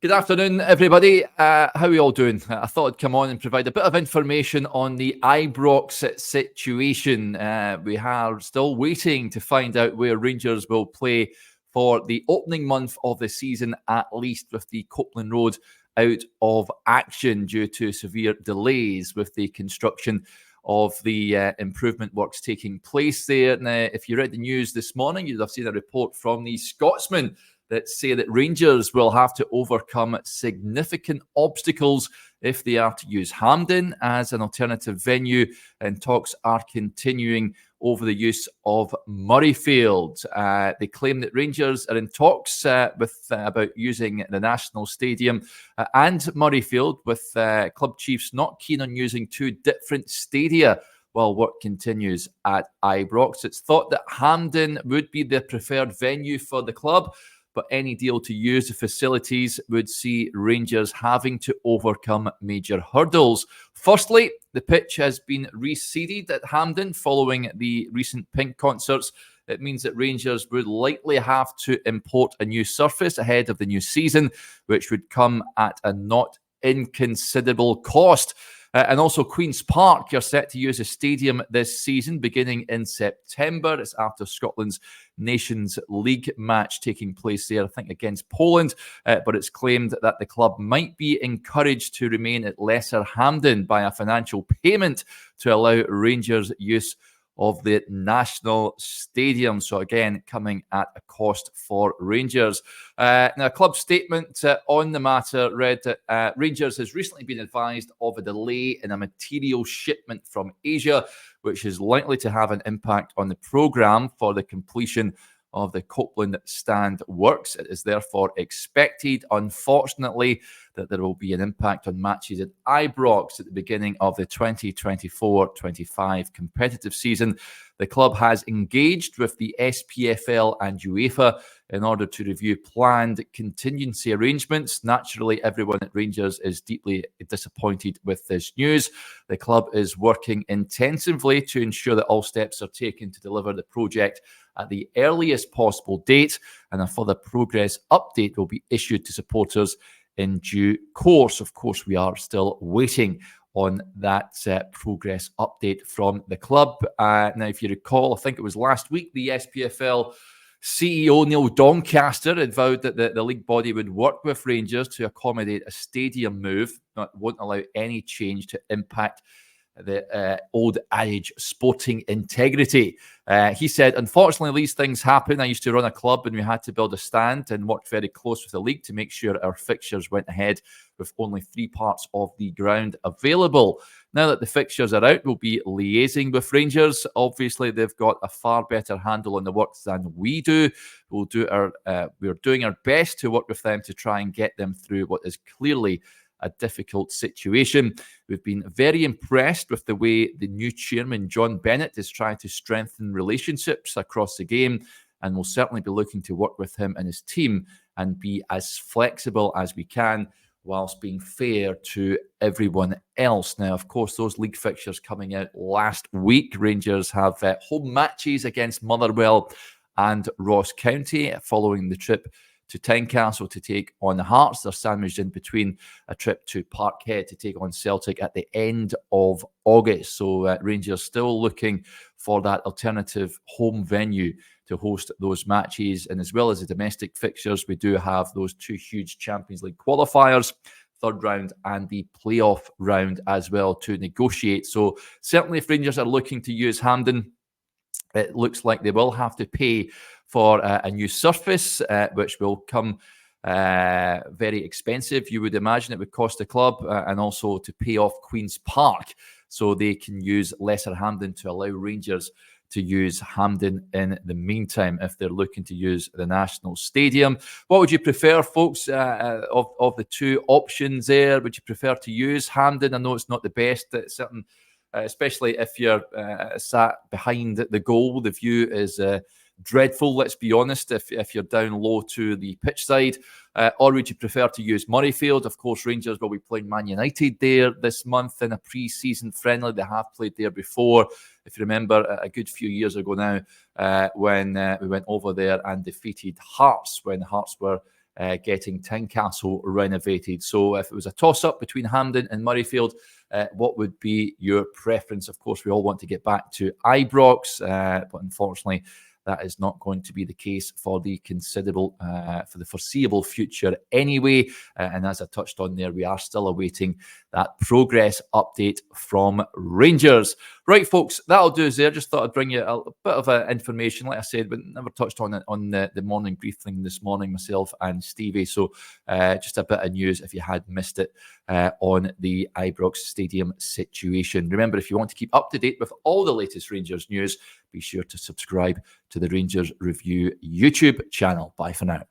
Good afternoon, everybody. How are we all doing? I thought I'd come on and provide a bit of information on the Ibrox situation. We are still waiting to find out where Rangers will play for the opening month of the season, at least, with the Copeland Road out of action due to severe delays with the construction of the improvement works taking place there. Now, if you read the news this morning, you'd have seen a report from the Scotsman that say that Rangers will have to overcome significant obstacles if they are to use Hampden as an alternative venue, and talks are continuing over the use of Murrayfield. They claim that Rangers are in talks about using the National Stadium and Murrayfield, with club chiefs not keen on using two different stadia while work continues at Ibrox. It's thought that Hampden would be the preferred venue for the club, but any deal to use the facilities would see Rangers having to overcome major hurdles. Firstly, the pitch has been reseeded at Hampden following the recent Pink concerts. It means that Rangers would likely have to import a new surface ahead of the new season, which would come at a not inconsiderable cost. And also Queen's Park are set to use a stadium this season beginning in September. It's after Scotland's Nations League match taking place there, I think, against Poland. But it's claimed that the club might be encouraged to remain at Lesser Hampden by a financial payment to allow Rangers use of the National Stadium. So again, coming at a cost for Rangers. Now, a club statement on the matter read that Rangers has recently been advised of a delay in a material shipment from Asia, which is likely to have an impact on the programme for the completion of the Copeland stand works. It is therefore expected, unfortunately, that there will be an impact on matches at Ibrox at the beginning of the 2024-25 competitive season. The club has engaged with the SPFL and UEFA in order to review planned contingency arrangements. Naturally, everyone at Rangers is deeply disappointed with this news. The club is working intensively to ensure that all steps are taken to deliver the project at the earliest possible date, and a further progress update will be issued to supporters in due course. Of course, we are still waiting on that progress update from the club. Now, if you recall, I think it was last week, the SPFL CEO Neil Doncaster had vowed that the league body would work with Rangers to accommodate a stadium move that won't allow any change to impact the old adage, sporting integrity. He said, unfortunately, these things happen. I used to run a club and we had to build a stand and work very close with the league to make sure our fixtures went ahead with only 3 parts of the ground available. Now that the fixtures are out, we'll be liaising with Rangers. Obviously, they've got a far better handle on the works than we do. We're doing our best to work with them to try and get them through what is clearly a difficult situation. We've been very impressed with the way the new chairman, John Bennett, is trying to strengthen relationships across the game, and we'll certainly be looking to work with him and his team and be as flexible as we can whilst being fair to everyone else. Now, of course, those league fixtures coming out last week. Rangers have home matches against Motherwell and Ross County following the trip to Tynecastle to take on the Hearts. They're sandwiched in between a trip to Parkhead to take on Celtic at the end of August. So Rangers still looking for that alternative home venue to host those matches. And as well as the domestic fixtures, we do have those 2 huge Champions League qualifiers, third round and the playoff round as well, to negotiate. So certainly if Rangers are looking to use Hampden, it looks like they will have to pay for a new surface, which will come very expensive. You would imagine it would cost the club, and also to pay off Queen's Park so they can use Lesser Hampden to allow Rangers to use Hampden in the meantime if they're looking to use the National Stadium. What would you prefer, folks, of the 2 options there? Would you prefer to use Hampden? I know it's not the best. It's something, especially if you're sat behind the goal. The view is dreadful, let's be honest, if you're down low to the pitch side. Or would you prefer to use Murrayfield? Of course, Rangers will be playing Man United there this month in a pre-season friendly. They have played there before, if you remember, a good few years ago now, when we went over there and defeated Hearts when Hearts were getting Tynecastle renovated. So if it was a toss-up between Hampden and Murrayfield, what would be your preference? Of course, we all want to get back to Ibrox, but unfortunately, that is not going to be the case for the foreseeable future anyway. And as I touched on there, we are still awaiting that progress update from Rangers. Right, folks, that'll do us there. Just thought I'd bring you a bit of information, like I said, but never touched on it on the morning briefing this morning, myself and Stevie. So just a bit of news if you had missed it on the Ibrox Stadium situation. Remember, if you want to keep up to date with all the latest Rangers news, be sure to subscribe to the Rangers Review YouTube channel. Bye for now.